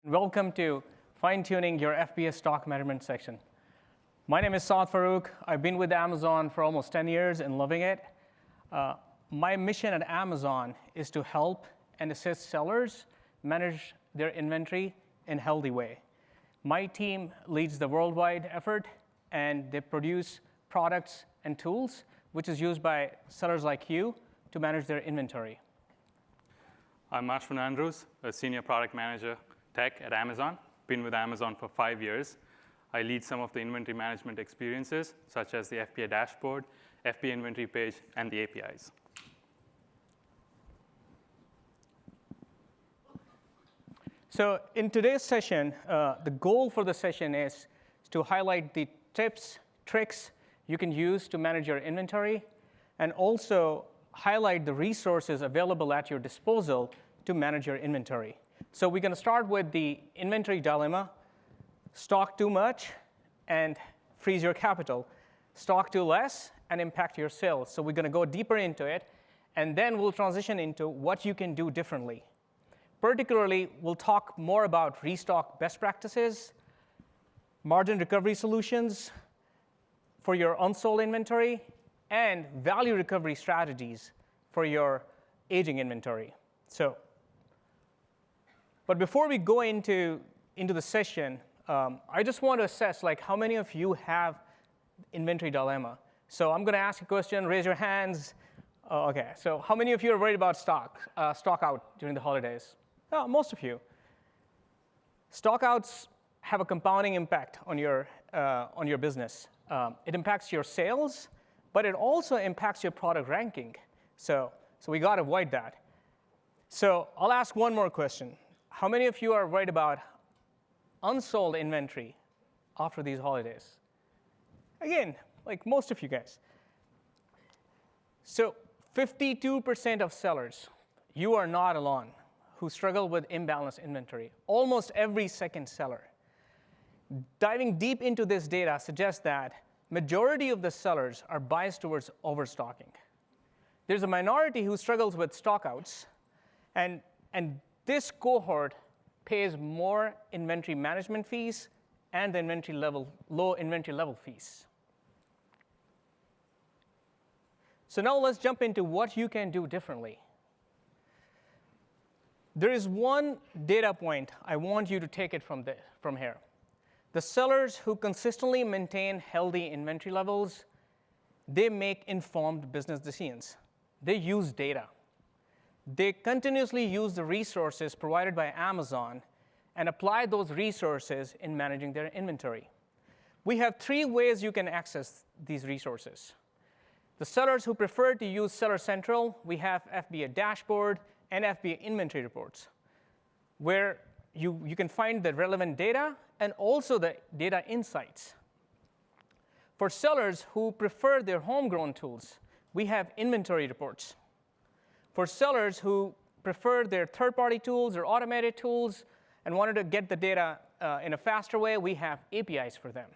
Welcome to Fine-Tuning Your FBA Stock Measurement section. My name is Saad Farouk. I've been with Amazon for almost 10 years and loving it. My mission at Amazon is to help and assist sellers manage their inventory in a healthy way. My team leads the worldwide effort, and they produce products and tools which is used by sellers like you to manage their inventory. I'm Ashwin Andrews, a senior product manager tech at Amazon. Been with Amazon for 5 years. I lead some of the inventory management experiences, such as the FBA dashboard, FBA inventory page, and the APIs. So in today's session, the goal for the session is to highlight the tips, tricks you can use to manage your inventory, and also highlight the resources available at your disposal to manage your inventory. So we're going to start with the inventory dilemma: stock too much and freeze your capital, stock too less and impact your sales. So we're going to go deeper into it, and then we'll transition into what you can do differently. Particularly, we'll talk more about restock best practices, margin recovery solutions for your unsold inventory, and value recovery strategies for your aging inventory. But before we go into the session, I just want to assess how many of you have inventory dilemma. So I'm going to ask a question. Raise your hands. OK. So how many of you are worried about stock out during the holidays? Oh, most of you. Stock outs have a compounding impact on your business. It impacts your sales, but it also impacts your product ranking. So we got to avoid that. So I'll ask one more question. How many of you are worried about unsold inventory after these holidays? Again, like most of you guys. So 52% of sellers, you are not alone, who struggle with imbalanced inventory. Almost every second seller. Diving deep into this data suggests that majority of the sellers are biased towards overstocking. There's a minority who struggles with stockouts, and this cohort pays more inventory management fees and the low inventory level fees. So now let's jump into what you can do differently. There is one data point I want you to take it from here. The sellers who consistently maintain healthy inventory levels, they make informed business decisions. They use data. They continuously use the resources provided by Amazon and apply those resources in managing their inventory. We have 3 ways you can access these resources. The sellers who prefer to use Seller Central, we have FBA dashboard and FBA inventory reports, where you can find the relevant data and also the data insights. For sellers who prefer their homegrown tools, we have inventory reports. For sellers who prefer their third-party tools or automated tools and wanted to get the data in a faster way, we have APIs for them.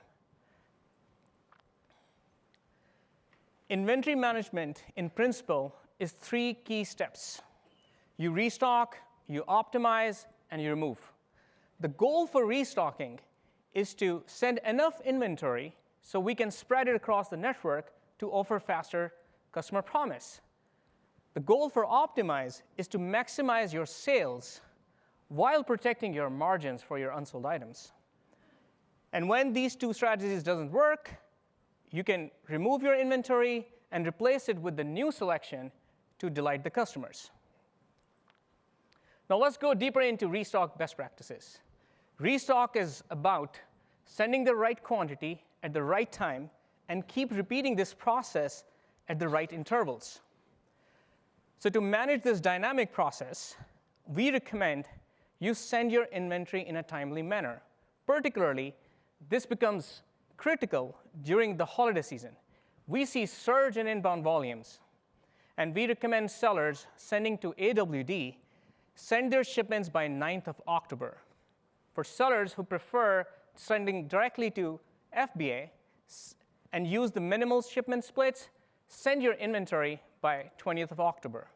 Inventory management, in principle, is 3 key steps. You restock, you optimize, and you remove. The goal for restocking is to send enough inventory so we can spread it across the network to offer faster customer promise. The goal for optimize is to maximize your sales while protecting your margins for your unsold items. And when these 2 strategies doesn't work, you can remove your inventory and replace it with the new selection to delight the customers. Now let's go deeper into restock best practices. Restock is about sending the right quantity at the right time and keep repeating this process at the right intervals. So to manage this dynamic process, we recommend you send your inventory in a timely manner. Particularly, this becomes critical during the holiday season. We see surge in inbound volumes, and we recommend sellers sending to AWD send their shipments by 9th of October. For sellers who prefer sending directly to FBA and use the minimal shipment splits, send your inventory by 20th of October.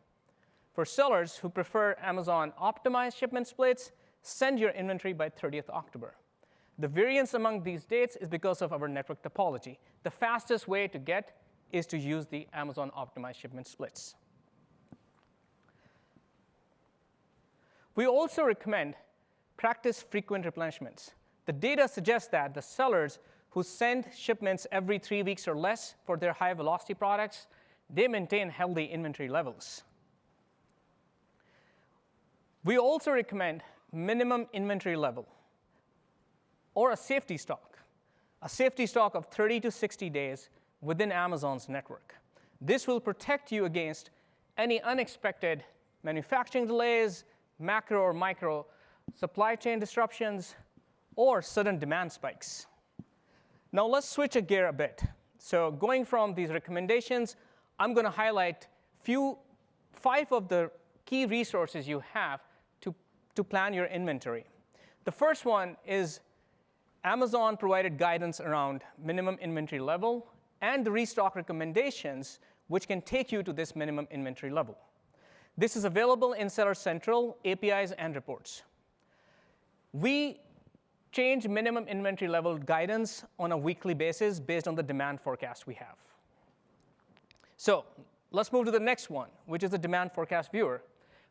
For sellers who prefer Amazon optimized shipment splits, send your inventory by 30th October. The variance among these dates is because of our network topology. The fastest way to get is to use the Amazon optimized shipment splits. We also recommend practice frequent replenishments. The data suggests that the sellers who send shipments every 3 weeks or less for their high velocity products, they maintain healthy inventory levels. We also recommend minimum inventory level or a safety stock of 30 to 60 days within Amazon's network. This will protect you against any unexpected manufacturing delays, macro or micro supply chain disruptions, or sudden demand spikes. Now let's switch a gear a bit. So going from these recommendations, I'm going to highlight 5 of the key resources you have to plan your inventory. The first one is Amazon provided guidance around minimum inventory level and the restock recommendations, which can take you to this minimum inventory level. This is available in Seller Central, APIs, and reports. We change minimum inventory level guidance on a weekly basis based on the demand forecast we have. So let's move to the next one, which is the demand forecast viewer.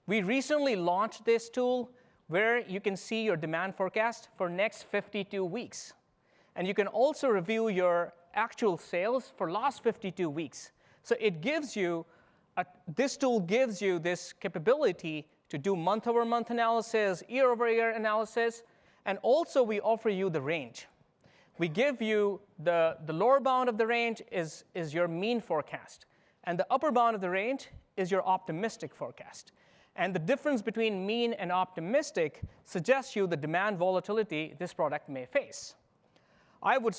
We recently launched this tool where you can see your demand forecast for next 52 weeks. And you can also review your actual sales for last 52 weeks. So it gives you, this tool gives you this capability to do month-over-month analysis, year-over-year analysis, and also we offer you the range. We give you the lower bound of the range is your mean forecast, and the upper bound of the range is your optimistic forecast. And the difference between mean and optimistic suggests you the demand volatility this product may face. I would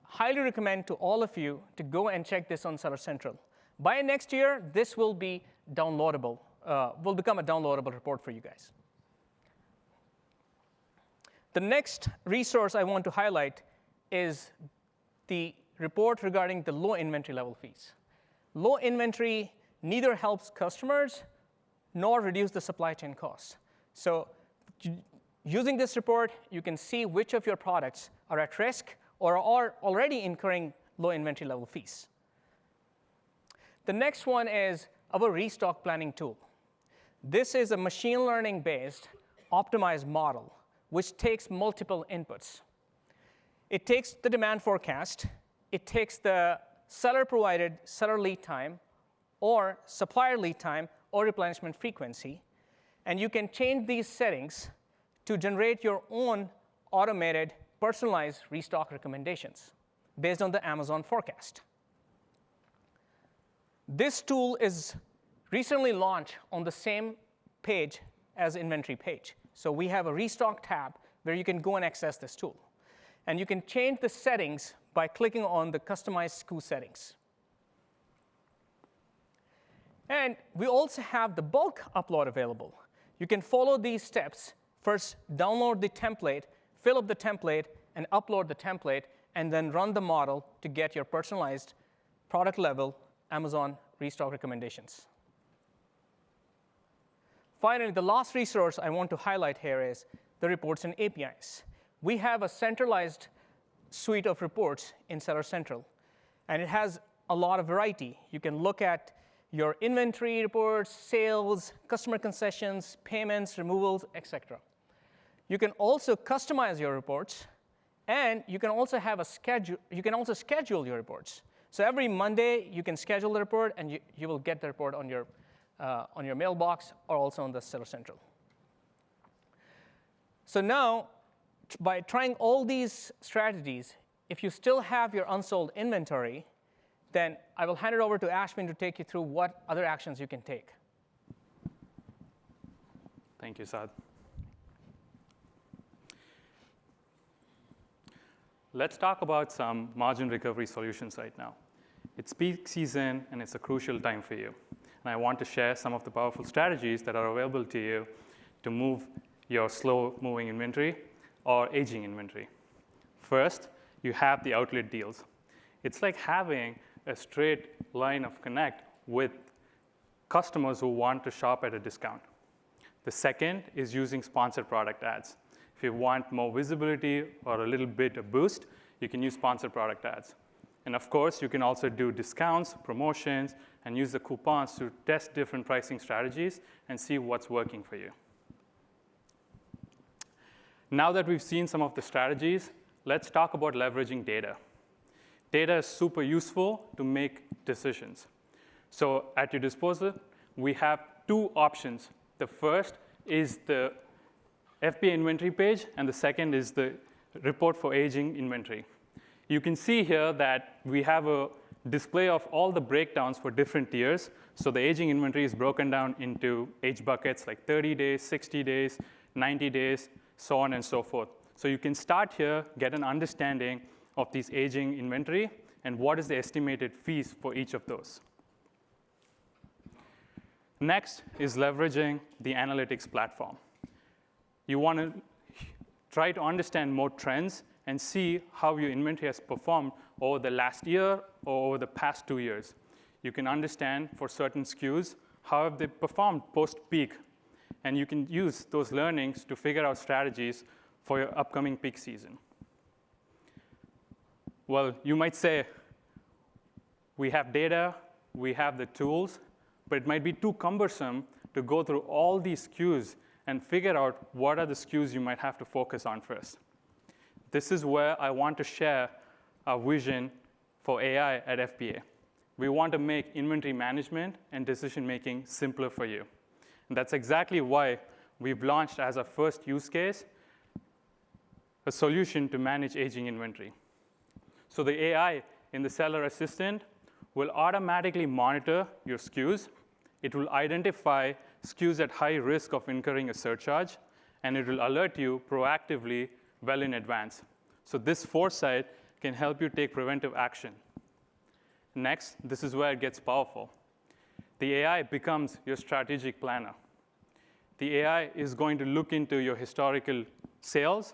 highly recommend to all of you to go and check this on Seller Central. By next year, this will be downloadable, will become a downloadable report for you guys. The next resource I want to highlight is the report regarding the low inventory level fees. Low inventory neither helps customers nor reduce the supply chain costs. So using this report, you can see which of your products are at risk or are already incurring low inventory level fees. The next one is our restock planning tool. This is a machine learning-based optimized model which takes multiple inputs. It takes the demand forecast, it takes the seller-provided seller lead time, or supplier lead time, or replenishment frequency, and you can change these settings to generate your own automated, personalized restock recommendations based on the Amazon forecast. This tool is recently launched on the same page as inventory page. So we have a restock tab where you can go and access this tool. And you can change the settings by clicking on the customized SKU settings. And we also have the bulk upload available. You can follow these steps. First, download the template, fill up the template, and upload the template, and then run the model to get your personalized product-level Amazon restock recommendations. Finally, the last resource I want to highlight here is the reports and APIs. We have a centralized suite of reports in Seller Central, and it has a lot of variety. You can look at your inventory reports, sales, customer concessions, payments, removals, etc. You can also customize your reports, and you can also have a schedule. You can also schedule your reports. So every Monday, you can schedule the report, and you will get the report on your mailbox or also on the Seller Central. So now, by trying all these strategies, if you still have your unsold inventory, then I will hand it over to Ashwin to take you through what other actions you can take. Thank you, Saad. Let's talk about some margin recovery solutions right now. It's peak season, and it's a crucial time for you. And I want to share some of the powerful strategies that are available to you to move your slow-moving inventory or aging inventory. First, you have the outlet deals. It's like having a straight line of connect with customers who want to shop at a discount. The second is using sponsored product ads. If you want more visibility or a little bit of boost, you can use sponsored product ads. And of course, you can also do discounts, promotions, and use the coupons to test different pricing strategies and see what's working for you. Now that we've seen some of the strategies, let's talk about leveraging data. Data is super useful to make decisions. So at your disposal, we have two options. The first is the FBA inventory page, and the second is the report for aging inventory. You can see here that we have a display of all the breakdowns for different tiers. So the aging inventory is broken down into age buckets like 30 days, 60 days, 90 days, so on and so forth. So you can start here, get an understanding of these aging inventory, and what is the estimated fees for each of those. Next is leveraging the analytics platform. You want to try to understand more trends and see how your inventory has performed over the last year or over the past 2 years. You can understand for certain SKUs how have they performed post-peak, and you can use those learnings to figure out strategies for your upcoming peak season. Well, you might say, we have data, we have the tools, but it might be too cumbersome to go through all these SKUs and figure out what are the SKUs you might have to focus on first. This is where I want to share our vision for AI at FBA. We want to make inventory management and decision-making simpler for you. And that's exactly why we've launched as our first use case a solution to manage aging inventory. So the AI in the seller assistant will automatically monitor your SKUs. It will identify SKUs at high risk of incurring a surcharge, and it will alert you proactively well in advance. So this foresight can help you take preventive action. Next, this is where it gets powerful. The AI becomes your strategic planner. The AI is going to look into your historical sales,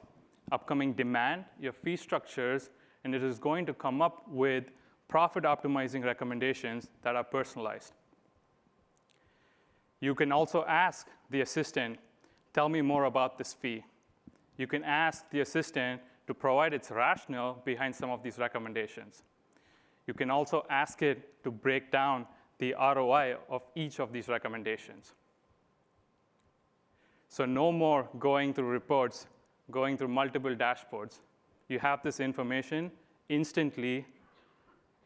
upcoming demand, your fee structures, and it is going to come up with profit-optimizing recommendations that are personalized. You can also ask the assistant, tell me more about this fee. You can ask the assistant to provide its rationale behind some of these recommendations. You can also ask it to break down the ROI of each of these recommendations. So no more going through reports, going through multiple dashboards. You have this information instantly,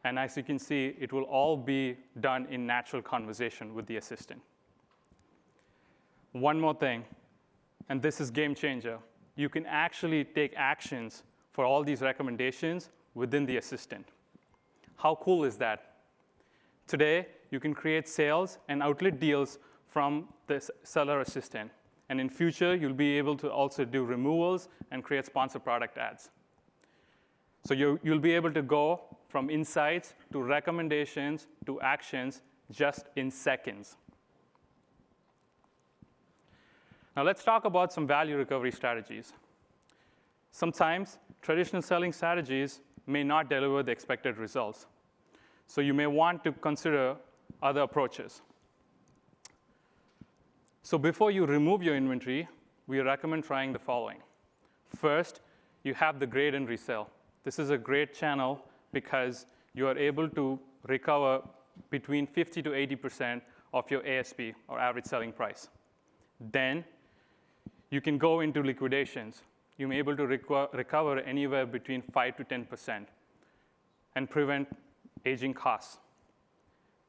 and as you can see, it will all be done in natural conversation with the assistant. One more thing, and this is game changer. You can actually take actions for all these recommendations within the assistant. How cool is that? Today, you can create sales and outlet deals from the seller assistant. And in future, you'll be able to also do removals and create sponsored product ads. So you'll be able to go from insights to recommendations to actions just in seconds. Now let's talk about some value recovery strategies. Sometimes traditional selling strategies may not deliver the expected results. So you may want to consider other approaches. So before you remove your inventory, we recommend trying the following. First, you have the grade and resell. This is a great channel because you are able to recover between 50 to 80% of your ASP, or average selling price. Then you can go into liquidations. You may be able to recover anywhere between 5 to 10% and prevent aging costs.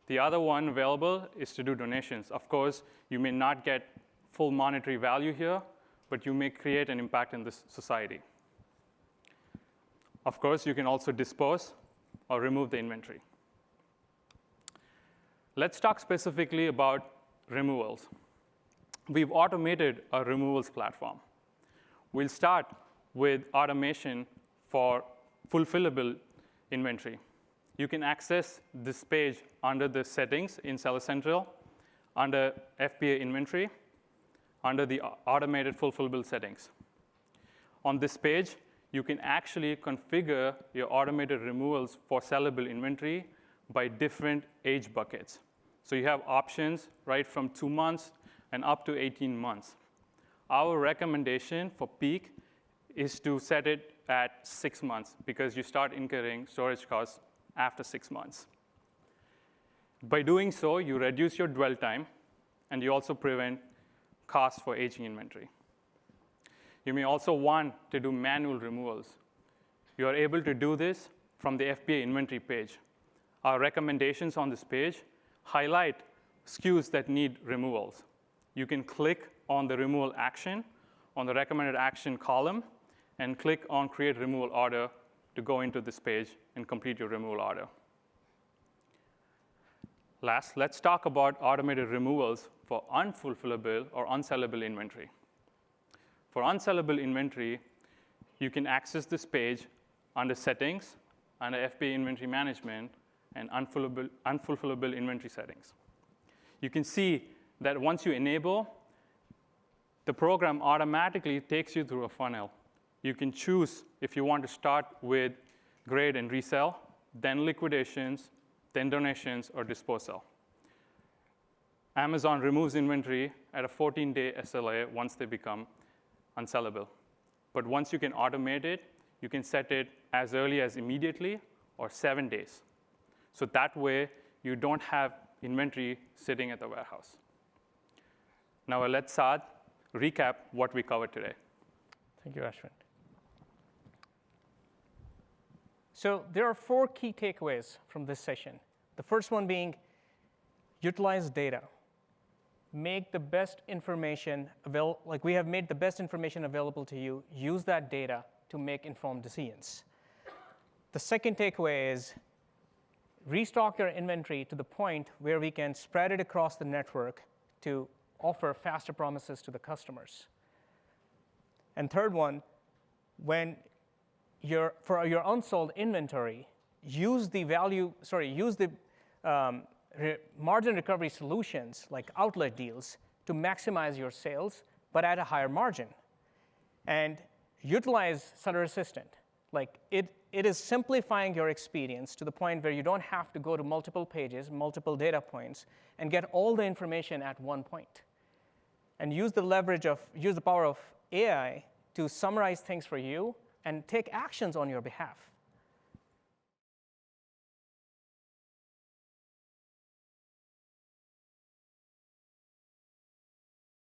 The other one available is to do donations. Of course, you may not get full monetary value here, but you may create an impact in this society. Of course, you can also dispose or remove the inventory. Let's talk specifically about removals. We've automated our removals platform. We'll start with automation for fulfillable inventory. You can access this page under the settings in Seller Central, under FBA inventory, under the automated fulfillable settings. On this page, you can actually configure your automated removals for sellable inventory by different age buckets. So you have options right from 2 months and up to 18 months. Our recommendation for peak is to set it at 6 months because you start incurring storage costs after 6 months. By doing so, you reduce your dwell time, and you also prevent costs for aging inventory. You may also want to do manual removals. You are able to do this from the FBA inventory page. Our recommendations on this page highlight SKUs that need removals. You can click on the removal action on the recommended action column and click on Create Removal Order to go into this page and complete your removal order. Last, let's talk about automated removals for unfulfillable or unsellable inventory. For unsellable inventory, you can access this page under Settings, under FBA Inventory Management, and Unfulfillable Inventory Settings. You can see that once you enable, the program automatically takes you through a funnel. You can choose if you want to start with grade and resell, then liquidations, then donations, or disposal. Amazon removes inventory at a 14-day SLA once they become unsellable. But once you can automate it, you can set it as early as immediately or 7 days. So that way, you don't have inventory sitting at the warehouse. Now, let Saad recap what we covered today. Thank you, Ashwin. So there are 4 key takeaways from this session. The first one being utilize data. Make the best information available, like we have made the best information available to you. Use that data to make informed decisions. The second takeaway is restock your inventory to the point where we can spread it across the network to offer faster promises to the customers. And third one, for your unsold inventory, use the margin recovery solutions like outlet deals to maximize your sales, but at a higher margin. And utilize Seller Assistant. Like it is simplifying your experience to the point where you don't have to go to multiple pages, multiple data points, and get all the information at one point. And use the power of AI to summarize things for you and take actions on your behalf.